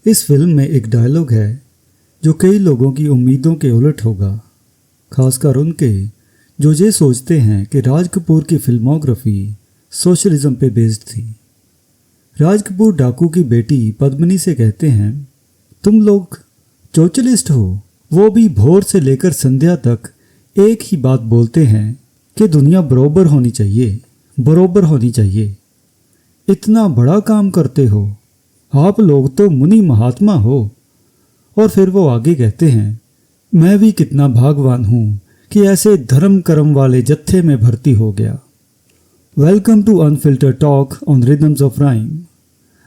इस फिल्म में एक डायलॉग है जो कई लोगों की उम्मीदों के उलट होगा, खासकर उनके जो ये सोचते हैं कि राज कपूर की फिल्मोग्राफी सोशलिज्म पे बेस्ड थी। राज कपूर डाकू की बेटी पद्मिनी से कहते हैं, तुम लोग सोशलिस्ट हो। वो भी भोर से लेकर संध्या तक एक ही बात बोलते हैं कि दुनिया बराबर होनी चाहिए, बराबर होनी चाहिए। इतना बड़ा काम करते हो, आप लोग तो मुनि महात्मा हो। और फिर वो आगे कहते हैं, मैं भी कितना भागवान हूँ कि ऐसे धर्म कर्म वाले जत्थे में भर्ती हो गया। Welcome to unfilter talk on rhythms of rhyme.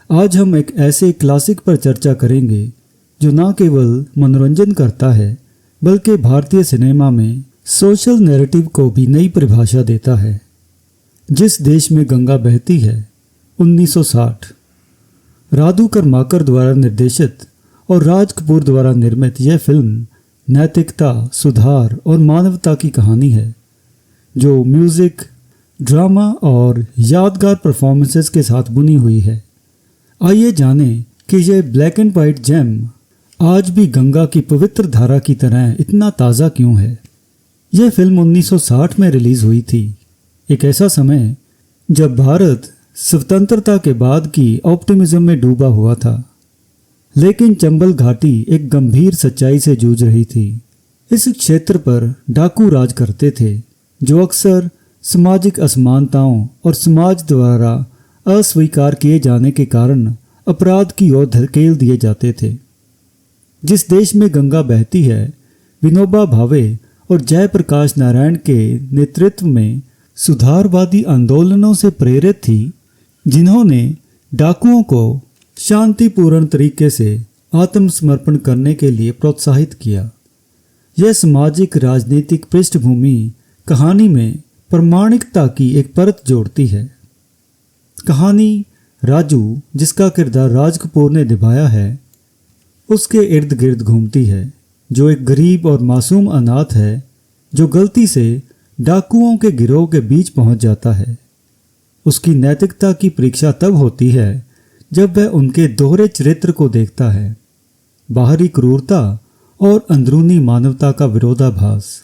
आज हम एक ऐसे क्लासिक पर चर्चा करेंगे जो न केवल मनोरंजन करता है बल्कि भारतीय सिनेमा में सोशल नैरेटिव को भी नई परिभाषा देता है। जिस देश में गंगा बहती है 1960। राधु कर्माकर द्वारा निर्देशित और राज कपूर द्वारा निर्मित यह फिल्म नैतिकता, सुधार और मानवता की कहानी है, जो म्यूजिक, ड्रामा और यादगार परफॉर्मेंसेस के साथ बुनी हुई है। आइए जानें कि यह ब्लैक एंड वाइट जेम आज भी गंगा की पवित्र धारा की तरह इतना ताज़ा क्यों है। यह फिल्म 1960 में रिलीज़ हुई थी, एक ऐसा समय जब भारत स्वतंत्रता के बाद की ऑप्टिमिज्म में डूबा हुआ था, लेकिन चंबल घाटी एक गंभीर सच्चाई से जूझ रही थी। इस क्षेत्र पर डाकू राज करते थे, जो अक्सर सामाजिक असमानताओं और समाज द्वारा अस्वीकार किए जाने के कारण अपराध की ओर धकेल दिए जाते थे। जिस देश में गंगा बहती है, विनोबा भावे और जयप्रकाश नारायण के नेतृत्व में सुधारवादी आंदोलनों से प्रेरित थी, जिन्होंने डाकुओं को शांतिपूर्ण तरीके से आत्मसमर्पण करने के लिए प्रोत्साहित किया। यह सामाजिक राजनीतिक पृष्ठभूमि कहानी में प्रामाणिकता की एक परत जोड़ती है। कहानी राजू, जिसका किरदार राज कपूर ने निभाया है, उसके इर्द गिर्द घूमती है, जो एक गरीब और मासूम अनाथ है जो गलती से डाकुओं के गिरोह के बीच पहुंच जाता है। उसकी नैतिकता की परीक्षा तब होती है जब वह उनके दोहरे चरित्र को देखता है, बाहरी क्रूरता और अंदरूनी मानवता का विरोधाभास।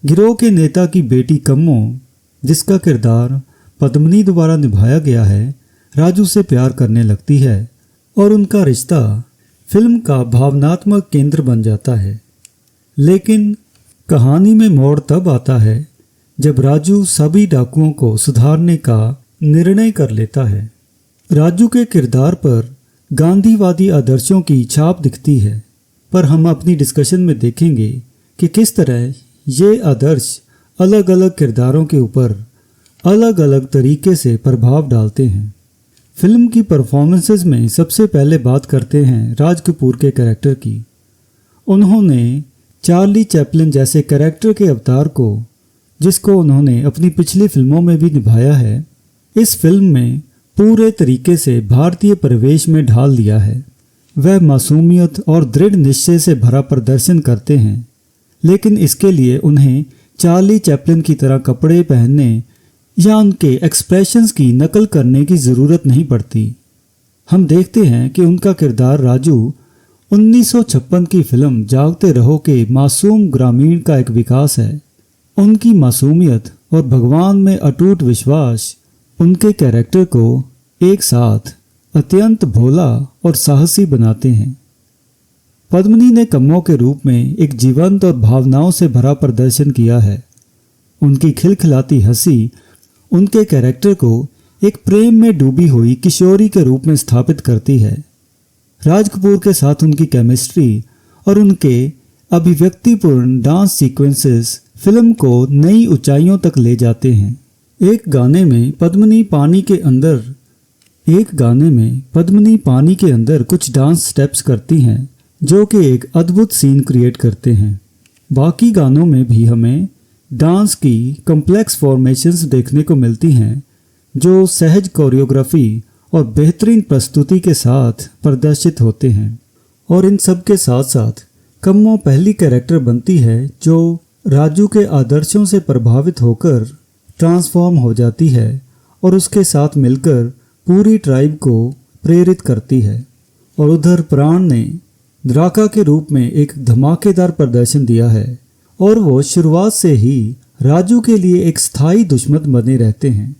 गिरोह के नेता की बेटी कम्मो, जिसका किरदार पद्मिनी द्वारा निभाया गया है, राजू से प्यार करने लगती है और उनका रिश्ता फिल्म का भावनात्मक केंद्र बन जाता है। लेकिन कहानी में मोड़ तब आता है जब राजू सभी डाकुओं को सुधारने का निर्णय कर लेता है। राजू के किरदार पर गांधीवादी आदर्शों की छाप दिखती है, पर हम अपनी डिस्कशन में देखेंगे कि किस तरह ये आदर्श अलग अलग किरदारों के ऊपर अलग अलग तरीके से प्रभाव डालते हैं। फिल्म की परफॉर्मेंसेस में सबसे पहले बात करते हैं राज कपूर के कैरेक्टर की। उन्होंने चार्ली चैपलिन जैसे कैरेक्टर के अवतार को, जिसको उन्होंने अपनी पिछली फिल्मों में भी निभाया है, इस फिल्म में पूरे तरीके से भारतीय परिवेश में ढाल दिया है। वह मासूमियत और दृढ़ निश्चय से भरा प्रदर्शन करते हैं, लेकिन इसके लिए उन्हें चार्ली चैपलिन की तरह कपड़े पहनने या उनके एक्सप्रेशंस की नकल करने की ज़रूरत नहीं पड़ती। हम देखते हैं कि उनका किरदार राजू 1956 की फिल्म जागते रहो के मासूम ग्रामीण का एक विकास है। उनकी मासूमियत और भगवान में अटूट विश्वास उनके कैरेक्टर को एक साथ अत्यंत भोला और साहसी बनाते हैं। पद्मिनी ने कम्मो के रूप में एक जीवंत और भावनाओं से भरा प्रदर्शन किया है। उनकी खिलखिलाती हंसी उनके कैरेक्टर को एक प्रेम में डूबी हुई किशोरी के रूप में स्थापित करती है। राज कपूर के साथ उनकी केमिस्ट्री और उनके अभिव्यक्तिपूर्ण डांस सीक्वेंसेस फिल्म को नई ऊंचाइयों तक ले जाते हैं। एक गाने में पद्मिनी पानी के अंदर कुछ डांस स्टेप्स करती हैं, जो कि एक अद्भुत सीन क्रिएट करते हैं। बाकी गानों में भी हमें डांस की कॉम्प्लेक्स फॉर्मेशंस देखने को मिलती हैं, जो सहज कोरियोग्राफी और बेहतरीन प्रस्तुति के साथ प्रदर्शित होते हैं। और इन सब के साथ साथ कम्मो पहली कैरेक्टर बनती है जो राजू के आदर्शों से प्रभावित होकर ट्रांसफॉर्म हो जाती है और उसके साथ मिलकर पूरी ट्राइब को प्रेरित करती है। और उधर प्राण ने द्राका के रूप में एक धमाकेदार प्रदर्शन दिया है और वो शुरुआत से ही राजू के लिए एक स्थायी दुश्मन बने रहते हैं।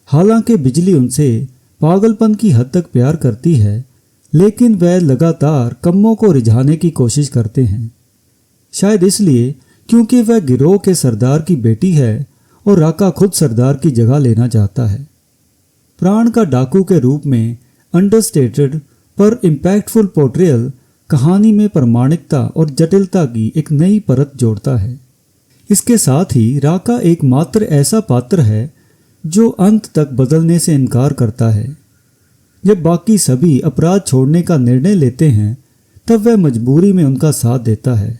हालांकि बिजली उनसे पागलपन की हद तक प्यार करती है, लेकिन वह लगातार कम्मों को रिझाने की कोशिश करते हैं। शायद इसलिए क्योंकि वह गिरोह के सरदार की बेटी है और राका खुद सरदार की जगह लेना चाहता है। प्राण का डाकू के रूप में अंडरस्टेटेड पर इम्पैक्टफुल पोर्ट्रेयल कहानी में प्रामाणिकता और जटिलता की एक नई परत जोड़ता है। इसके साथ ही राका एकमात्र ऐसा पात्र है जो अंत तक बदलने से इनकार करता है। जब बाकी सभी अपराध छोड़ने का निर्णय लेते हैं तब वह मजबूरी में उनका साथ देता है।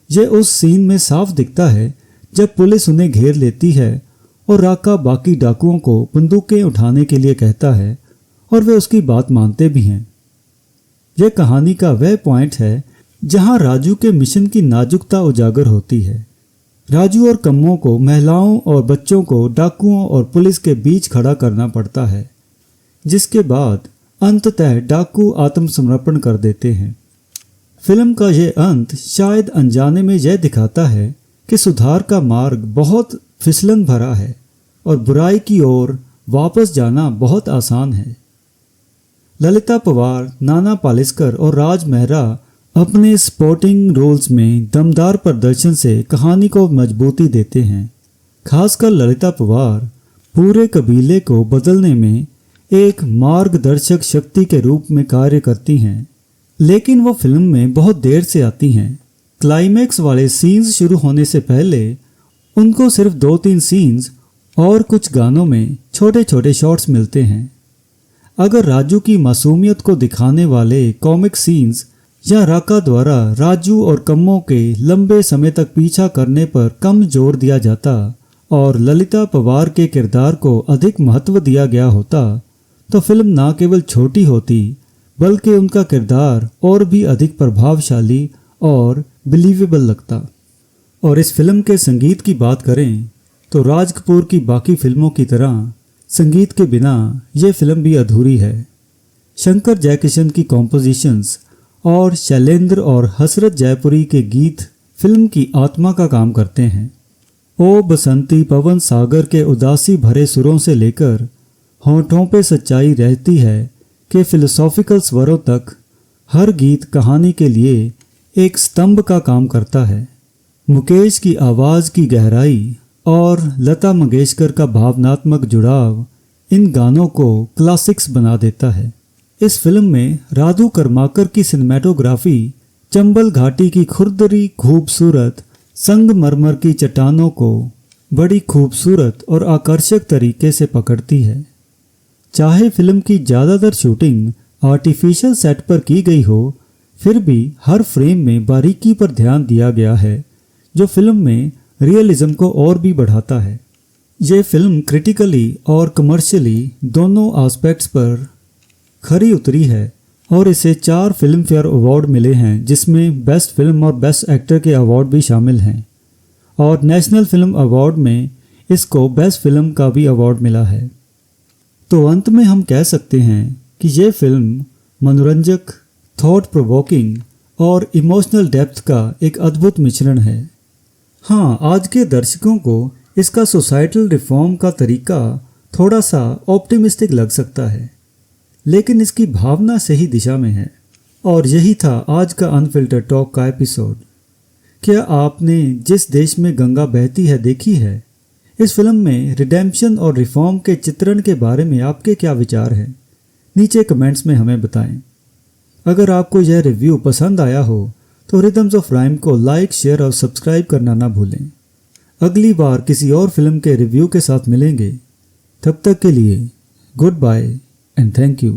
यह उस सीन में साफ दिखता है जब पुलिस उन्हें घेर लेती है और राका बाकी डाकुओं को बंदूकें उठाने के लिए कहता है और वे उसकी बात मानते भी हैं। यह कहानी का वह पॉइंट है जहां राजू के मिशन की नाजुकता उजागर होती है। राजू और कम्मों को महिलाओं और बच्चों को डाकुओं और पुलिस के बीच खड़ा करना पड़ता है, जिसके बाद अंततः डाकू आत्मसमर्पण कर देते हैं। फिल्म का यह अंत शायद अनजाने में यह दिखाता है कि सुधार का मार्ग बहुत फिसलन भरा है और बुराई की ओर वापस जाना बहुत आसान है। ललिता पवार, नाना पालेस्कर और राज मेहरा अपने स्पोर्टिंग रोल्स में दमदार प्रदर्शन से कहानी को मजबूती देते हैं। खासकर ललिता पवार पूरे कबीले को बदलने में एक मार्गदर्शक शक्ति के रूप में कार्य करती हैं, लेकिन वो फिल्म में बहुत देर से आती हैं। क्लाइमैक्स वाले सीन्स शुरू होने से पहले उनको सिर्फ 2-3 सीन्स और कुछ गानों में छोटे छोटे शॉट्स मिलते हैं। अगर राजू की मासूमियत को दिखाने वाले कॉमिक सीन्स या राका द्वारा राजू और कम्मों के लंबे समय तक पीछा करने पर कम जोर दिया जाता और ललिता पवार के किरदार को अधिक महत्व दिया गया होता तो फिल्म न केवल छोटी होती बल्कि उनका किरदार और भी अधिक प्रभावशाली और बिलीवेबल लगता। और इस फिल्म के संगीत की बात करें तो राज कपूर की बाकी फिल्मों की तरह संगीत के बिना ये फिल्म भी अधूरी है। शंकर जयकिशन की कॉम्पोजिशंस और शैलेंद्र और हसरत जयपुरी के गीत फिल्म की आत्मा का काम करते हैं। ओ बसंती पवन सागर के उदासी भरे सुरों से लेकर होठों पे सच्चाई रहती है कि फिलोसॉफिकल स्वरों तक हर गीत कहानी के लिए एक स्तंभ का काम करता है। मुकेश की आवाज़ की गहराई और लता मंगेशकर का भावनात्मक जुड़ाव इन गानों को क्लासिक्स बना देता है। इस फिल्म में राधू कर्माकर की सिनेमेटोग्राफी चंबल घाटी की खुरदरी खूबसूरत संगमरमर की चट्टानों को बड़ी खूबसूरत और आकर्षक तरीके से पकड़ती है। चाहे फिल्म की ज़्यादातर शूटिंग आर्टिफिशियल सेट पर की गई हो, फिर भी हर फ्रेम में बारीकी पर ध्यान दिया गया है जो फिल्म में रियलिज्म को और भी बढ़ाता है। ये फिल्म क्रिटिकली और कमर्शियली दोनों एस्पेक्ट्स पर खरी उतरी है और इसे 4 फिल्म फेयर अवार्ड मिले हैं, जिसमें बेस्ट फिल्म और बेस्ट एक्टर के अवार्ड भी शामिल हैं और नेशनल फिल्म अवार्ड में इसको बेस्ट फिल्म का भी अवार्ड मिला है। तो अंत में हम कह सकते हैं कि ये फिल्म मनोरंजक, थॉट प्रोवोकिंग और इमोशनल डेप्थ का एक अद्भुत मिश्रण है। हाँ, आज के दर्शकों को इसका सोसाइटल रिफॉर्म का तरीका थोड़ा सा ऑप्टिमिस्टिक लग सकता है, लेकिन इसकी भावना सही दिशा में है। और यही था आज का अनफिल्टर टॉक का एपिसोड। क्या आपने जिस देश में गंगा बहती है देखी है? इस फिल्म में रिडेम्पशन और रिफॉर्म के चित्रण के बारे में आपके क्या विचार हैं? नीचे कमेंट्स में हमें बताएं। अगर आपको यह रिव्यू पसंद आया हो तो रिदम्स ऑफ राइम को लाइक, शेयर और सब्सक्राइब करना ना भूलें। अगली बार किसी और फिल्म के रिव्यू के साथ मिलेंगे। तब तक के लिए goodbye and thank you.